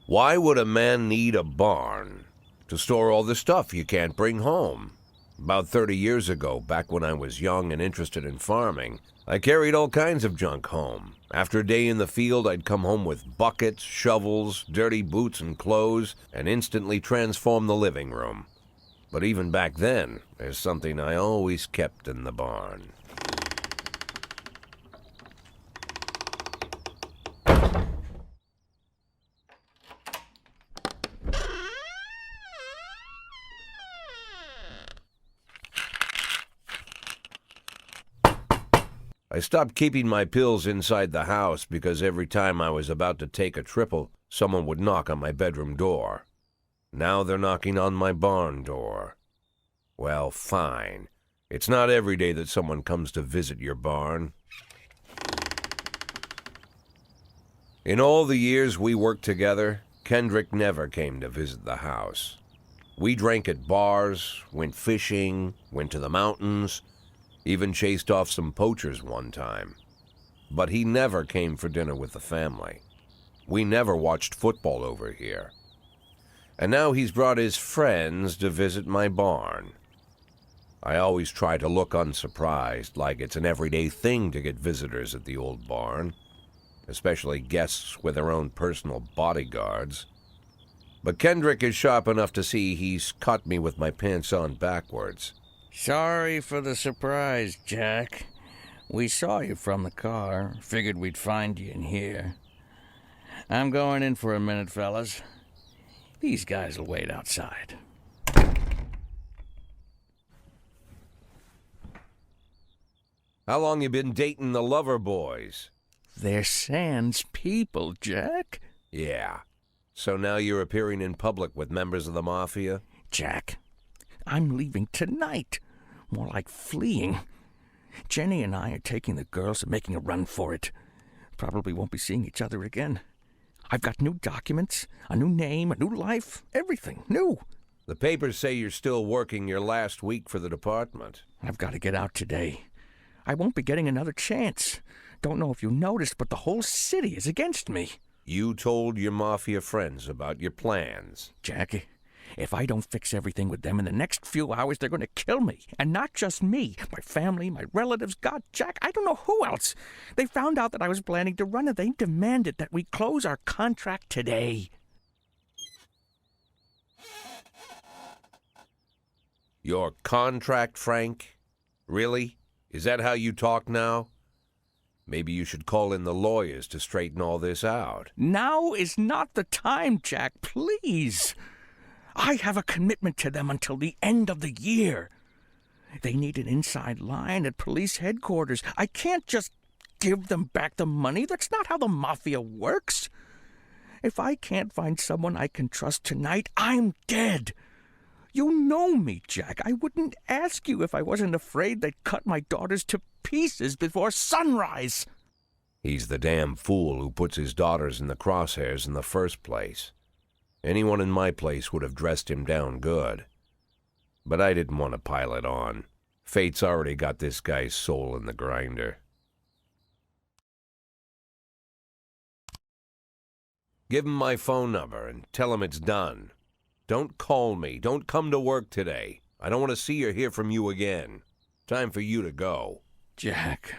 Why would a man need a barn? To store all the stuff you can't bring home. About 30 years ago, back when I was young and interested in farming, I carried all kinds of junk home. After a day in the field, I'd come home with buckets, shovels, dirty boots and clothes, and instantly transform the living room. But even back then, there's something I always kept in the barn. I stopped keeping my pills inside the house because every time I was about to take a triple, someone would knock on my bedroom door. Now they're knocking on my barn door. Well, fine. It's not every day that someone comes to visit your barn. In all the years we worked together, Kendrick never came to visit the house. We drank at bars, went fishing, went to the mountains, even chased off some poachers one time. But he never came for dinner with the family. We never watched football over here. And now he's brought his friends to visit my barn. I always try to look unsurprised, like it's an everyday thing to get visitors at the old barn, especially guests with their own personal bodyguards. But Kendrick is sharp enough to see he's caught me with my pants on backwards. Sorry for the surprise, Jack. We saw you from the car. Figured we'd find you in here. I'm going in for a minute, fellas. These guys will wait outside. How long you been dating the Lover Boys? They're Sans people, Jack. Yeah. So now you're appearing in public with members of the Mafia? Jack, I'm leaving tonight. More like fleeing. Jenny and I are taking the girls and making a run for it. Probably won't be seeing each other again. I've got new documents, a new name, a new life, everything new. The papers say you're still working your last week for the department. I've got to get out today. I won't be getting another chance. Don't know if you noticed, but the whole city is against me. You told your Mafia friends about your plans. Jackie, if I don't fix everything with them in the next few hours, they're going to kill me. And not just me. My family, my relatives, God, Jack, I don't know who else. They found out that I was planning to run and they demanded that we close our contract today. Your contract, Frank? Really? Is that how you talk now? Maybe you should call in the lawyers to straighten all this out. Now is not the time, Jack, please. I have a commitment to them until the end of the year. They need an inside line at police headquarters. I can't just give them back the money. That's not how the Mafia works. If I can't find someone I can trust tonight, I'm dead. You know me, Jack. I wouldn't ask you if I wasn't afraid they'd cut my daughters to pieces before sunrise. He's the damn fool who puts his daughters in the crosshairs in the first place. Anyone in my place would have dressed him down good. But I didn't want to pile it on. Fate's already got this guy's soul in the grinder. Give him my phone number and tell him it's done. Don't call me. Don't come to work today. I don't want to see or hear from you again. Time for you to go. Jack,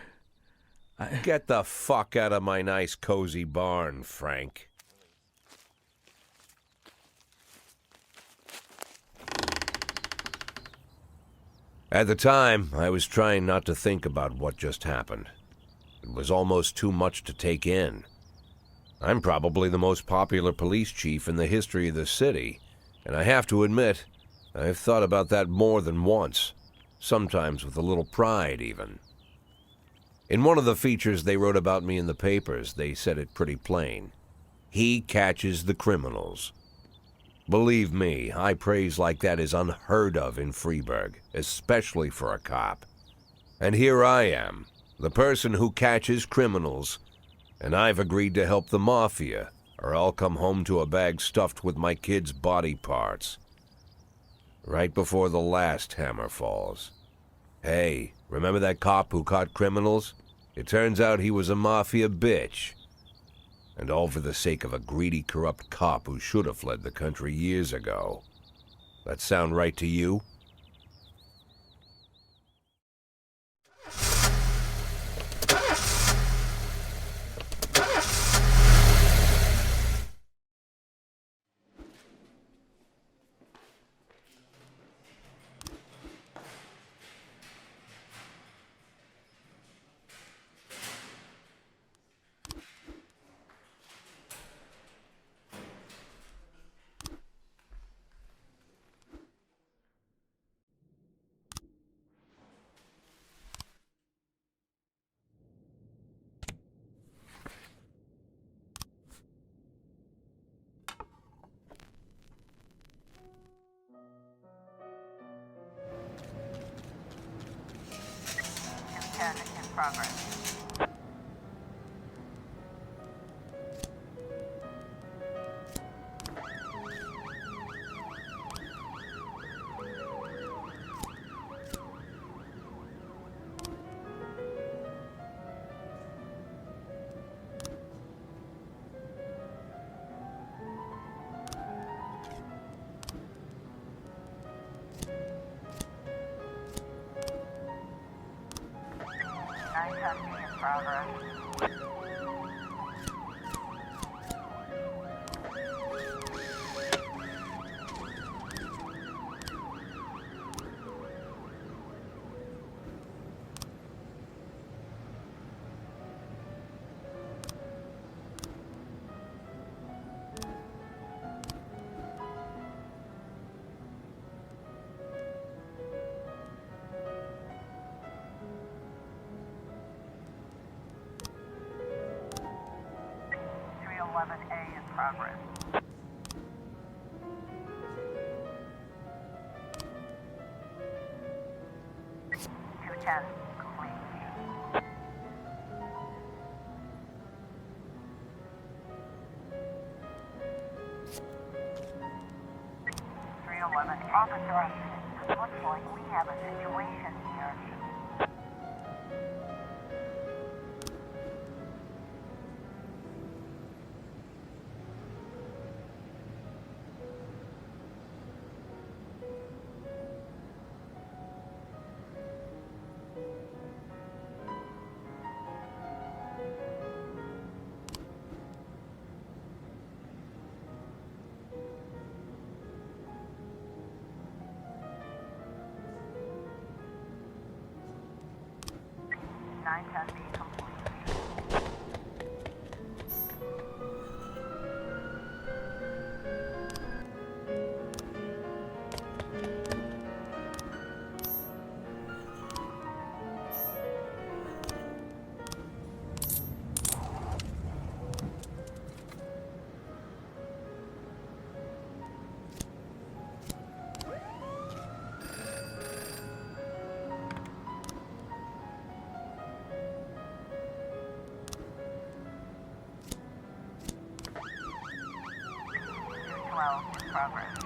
Get the fuck out of my nice cozy barn, Frank. At the time, I was trying not to think about what just happened. It was almost too much to take in. I'm probably the most popular police chief in the history of the city, and I have to admit, I've thought about that more than once, sometimes with a little pride even. In one of the features they wrote about me in the papers, they said it pretty plain. He catches the criminals. Believe me, high praise like that is unheard of in Freeburg, especially for a cop. And here I am, the person who catches criminals, and I've agreed to help the Mafia, or I'll come home to a bag stuffed with my kids' body parts. Right before the last hammer falls. Hey, remember that cop who caught criminals? It turns out he was a Mafia bitch. And all for the sake of a greedy, corrupt cop who should have fled the country years ago. That sound right to you? In progress. In progress. A in progress. 210 complete. 311. Officer, looks like we have a situation here. Nine ten B complete. In progress.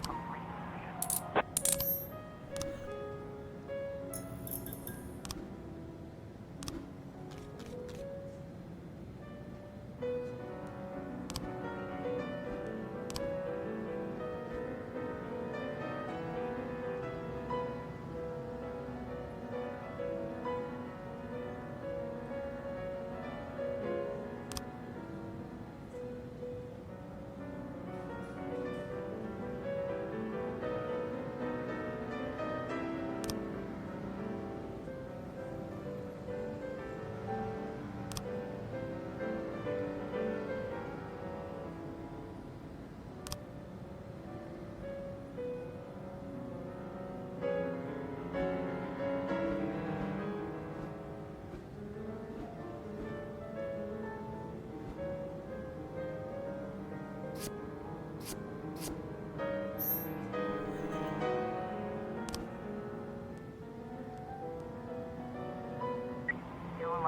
Complete.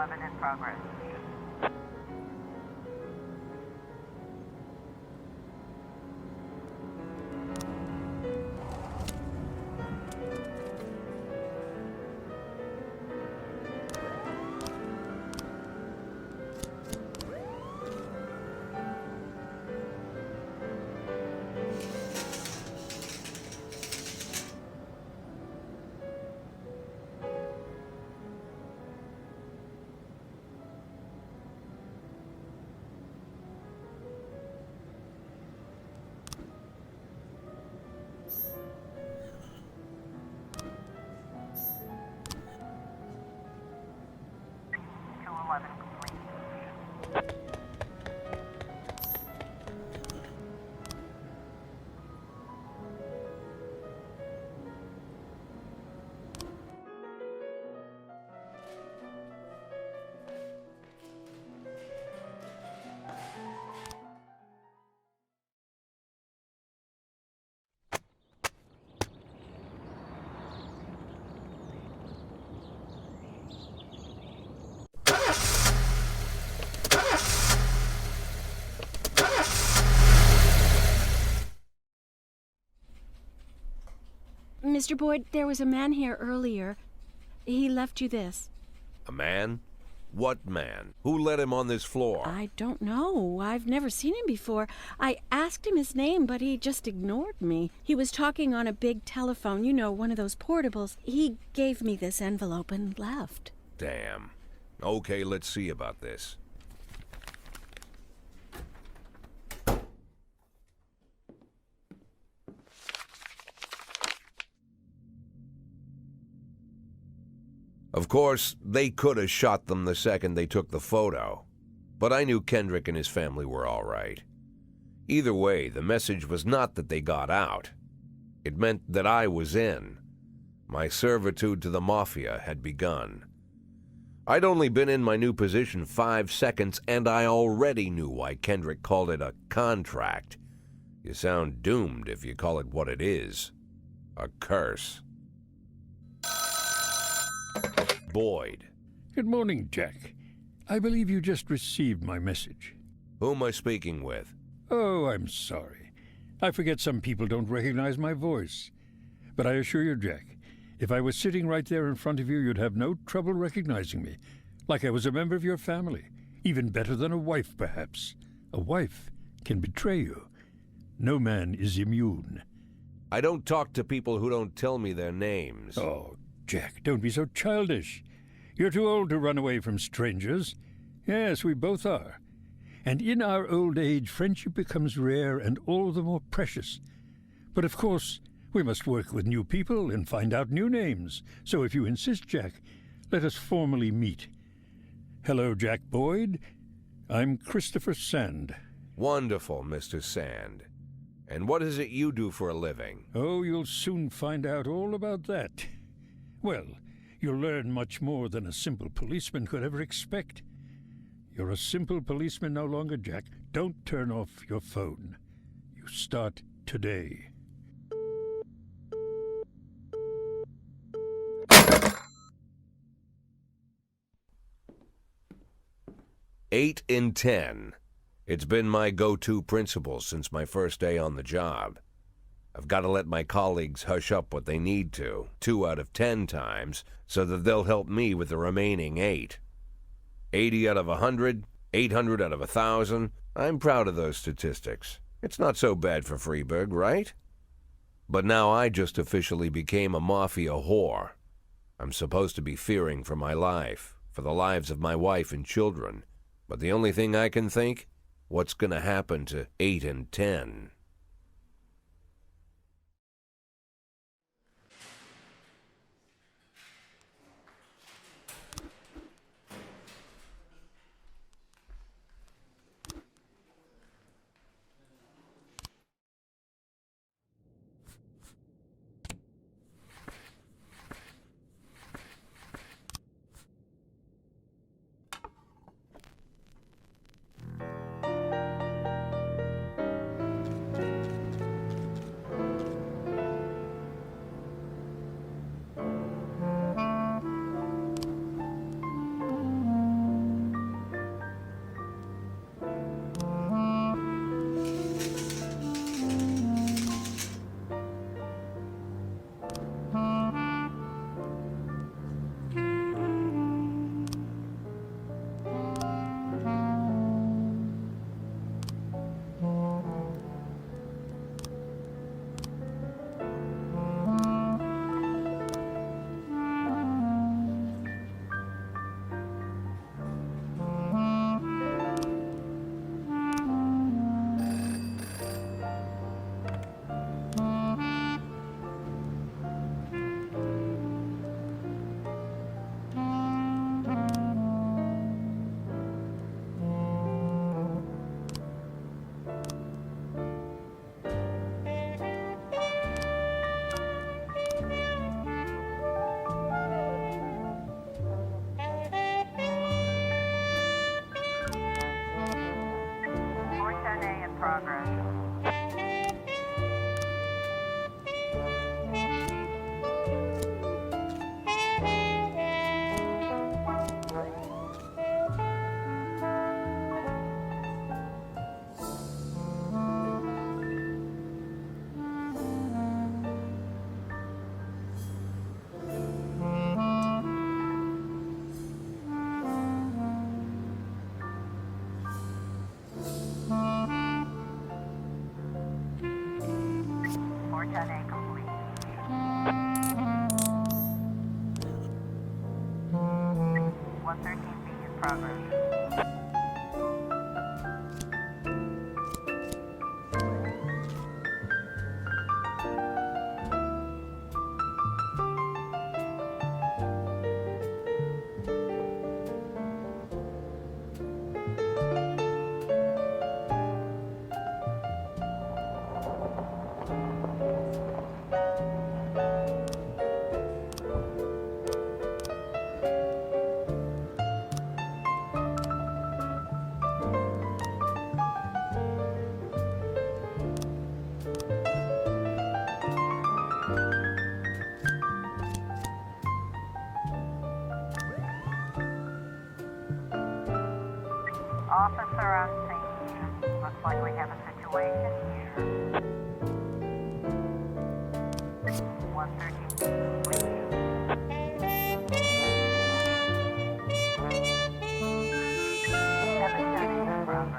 211 in progress. Mr. Boyd, there was a man here earlier. He left you this. A man? What man? Who let him on this floor? I don't know. I've never seen him before. I asked him his name, but he just ignored me. He was talking on a big telephone, you know, one of those portables. He gave me this envelope and left. Damn. Okay, let's see about this. Of course, they could have shot them the second they took the photo, but I knew Kendrick and his family were all right. Either way, the message was not that they got out. It meant that I was in. My servitude to the Mafia had begun. I'd only been in my new position 5 seconds, and I already knew why Kendrick called it a contract. You sound doomed if you call it what it is. A curse. Boyd. Good morning, Jack. I believe you just received my message. Who am I speaking with? Oh, I'm sorry. I forget some people don't recognize my voice. But I assure you, Jack, if I was sitting right there in front of you, you'd have no trouble recognizing me. Like I was a member of your family. Even better than a wife, perhaps. A wife can betray you. No man is immune. I don't talk to people who don't tell me their names. Oh, Jack, don't be so childish. You're too old to run away from strangers. Yes, we both are. And in our old age, friendship becomes rare and all the more precious. But of course, we must work with new people and find out new names. So if you insist, Jack, let us formally meet. Hello, Jack Boyd. I'm Christopher Sand. Wonderful, Mr. Sand. And what is it you do for a living? Oh, you'll soon find out all about that. Well, you'll learn much more than a simple policeman could ever expect. You're a simple policeman no longer, Jack. Don't turn off your phone. You start today. Eight in 10. It's been my go-to principle since my first day on the job. I've got to let my colleagues hush up what they need to, 2 out of 10 times, so that they'll help me with the remaining 8. 80 out of 100, 800 out of 1,000. I'm proud of those statistics. It's not so bad for Freeburg, right? But now I just officially became a Mafia whore. I'm supposed to be fearing for my life, for the lives of my wife and children. But the only thing I can think, what's going to happen to 8 and 10? progress. Officer on scene. Looks like we have a situation here. 132, please. Have a study in progress.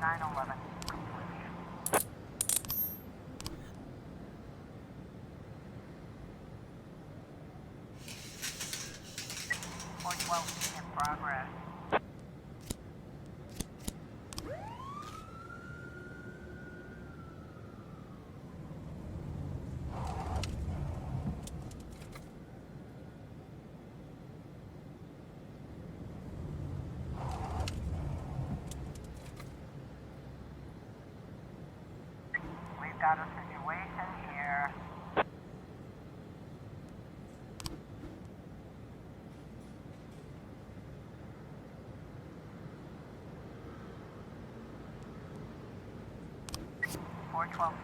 Nine 11 complete. Point 12 in progress. We've got a situation here. Four 12.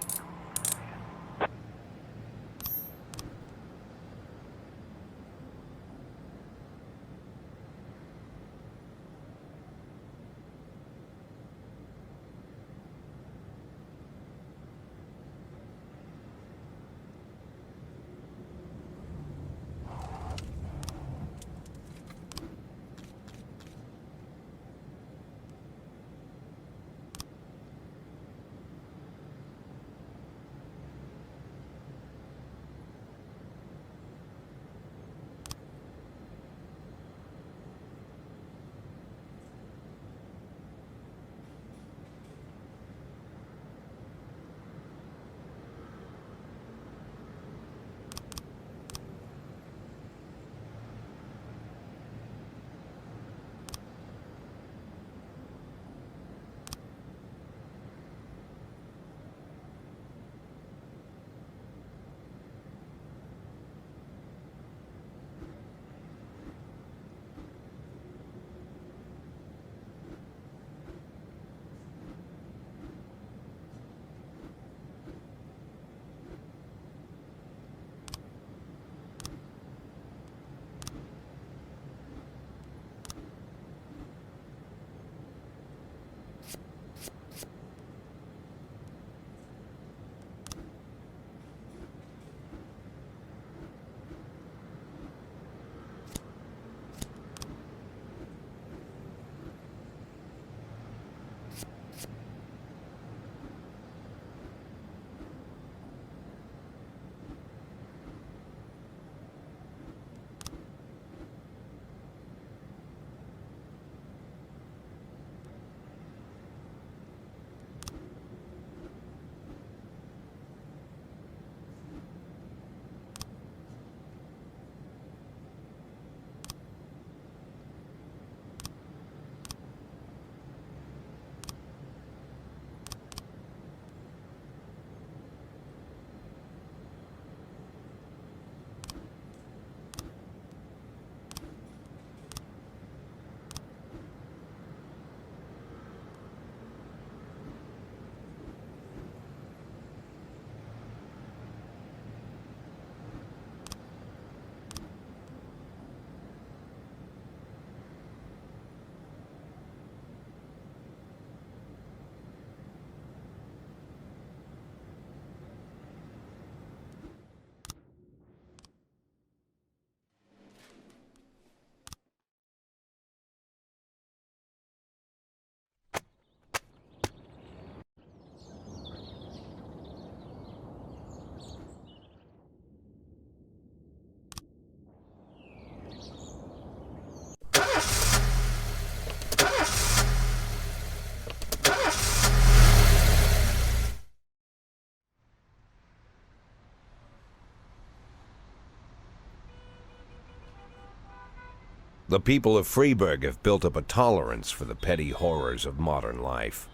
The people of Freeburg have built up a tolerance for the petty horrors of modern life.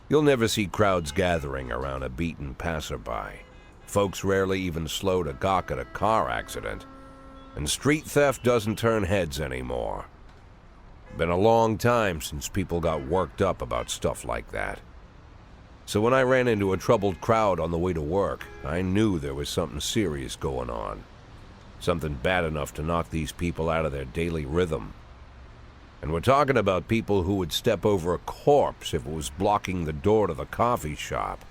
You'll never see crowds gathering around a beaten passerby. Folks rarely even slow to gawk at a car accident. And street theft doesn't turn heads anymore. Been a long time since people got worked up about stuff like that. So when I ran into a troubled crowd on the way to work, I knew there was something serious going on. Something bad enough to knock these people out of their daily rhythm. And we're talking about people who would step over a corpse if it was blocking the door to the coffee shop.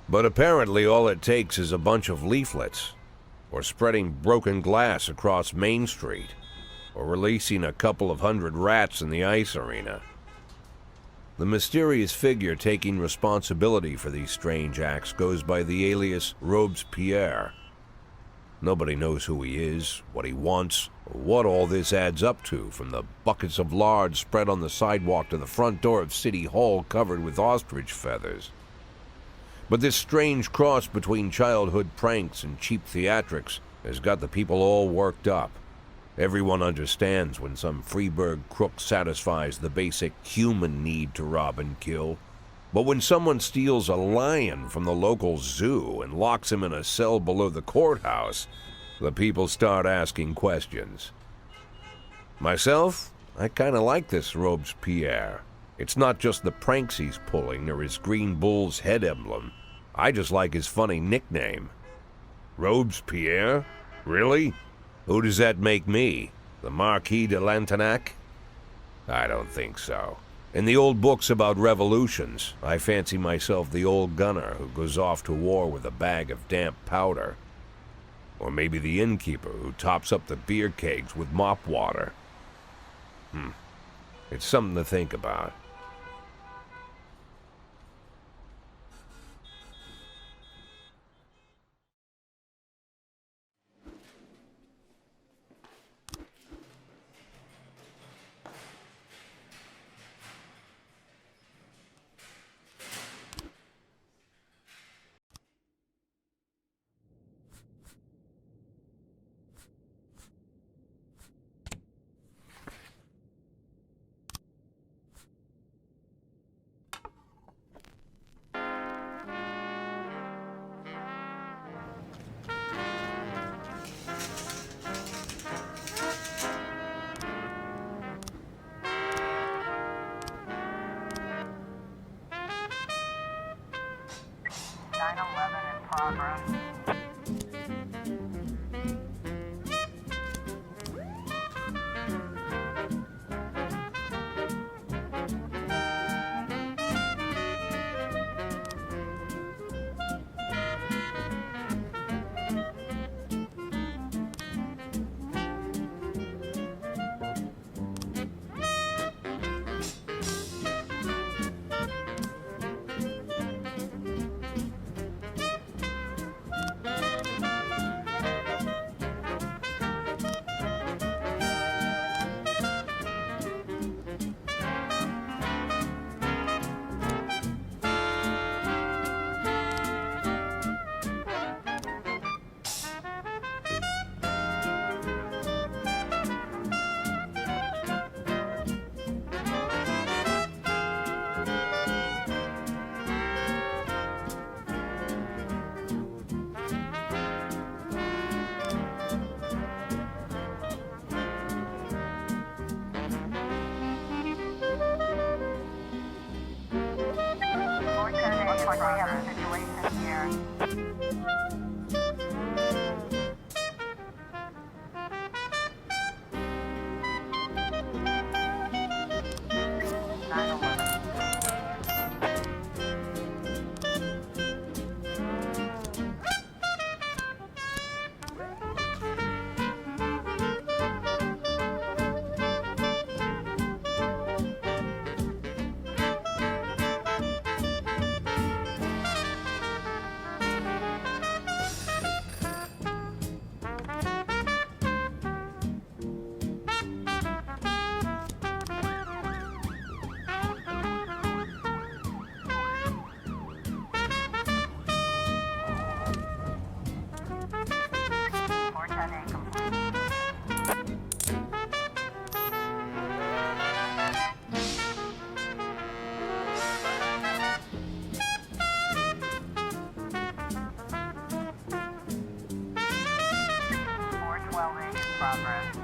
But apparently all it takes is a bunch of leaflets, or spreading broken glass across Main Street, or releasing a couple of hundred rats in the ice arena. The mysterious figure taking responsibility for these strange acts goes by the alias Robespierre. Nobody knows who he is, what he wants, or what all this adds up to, from the buckets of lard spread on the sidewalk to the front door of City Hall covered with ostrich feathers. But this strange cross between childhood pranks and cheap theatrics has got the people all worked up. Everyone understands when some Freeburg crook satisfies the basic human need to rob and kill. But when someone steals a lion from the local zoo and locks him in a cell below the courthouse, the people start asking questions. Myself, I kinda like this Robespierre. It's not just the pranks he's pulling or his green bull's head emblem. I just like his funny nickname. Robespierre? Really? Who does that make me? The Marquis de Lantenac? I don't think so. In the old books about revolutions, I fancy myself the old gunner who goes off to war with a bag of damp powder. Or maybe the innkeeper who tops up the beer kegs with mop water. It's something to think about. In progress. Looks like we have a situation here. progress.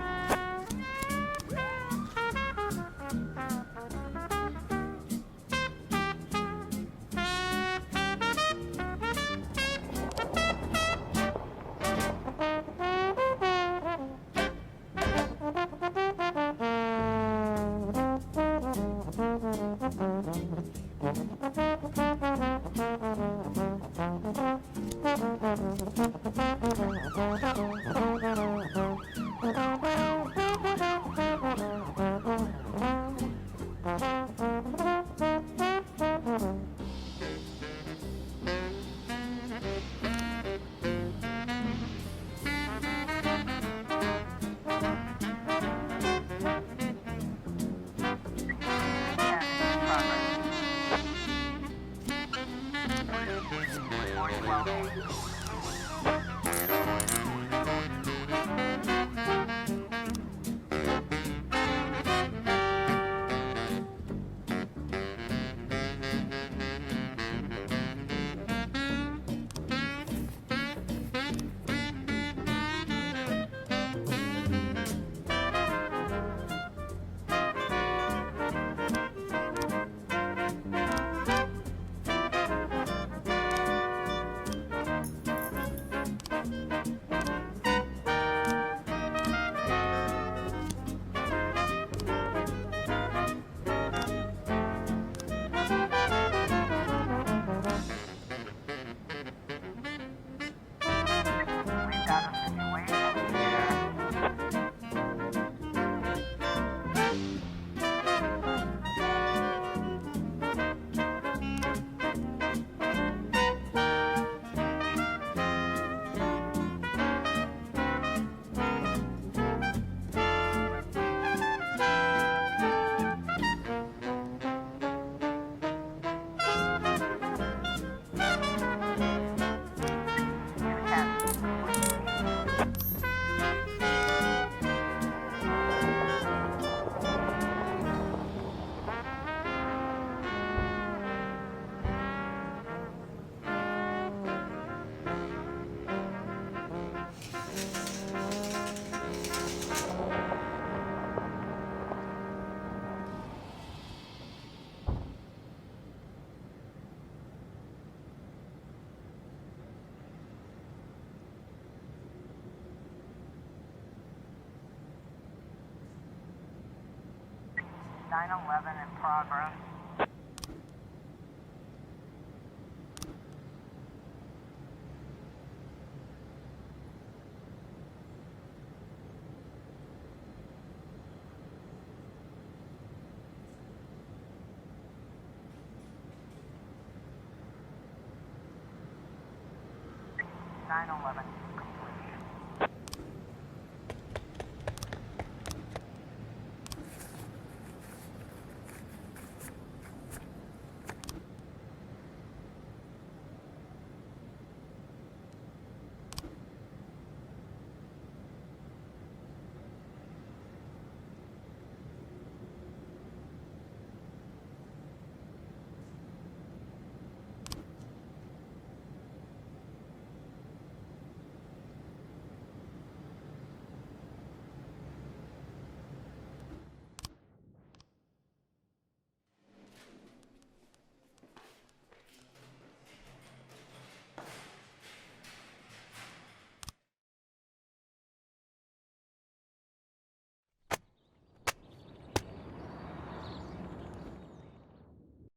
We've got a situation here. Nine 11 in progress. Nine 11.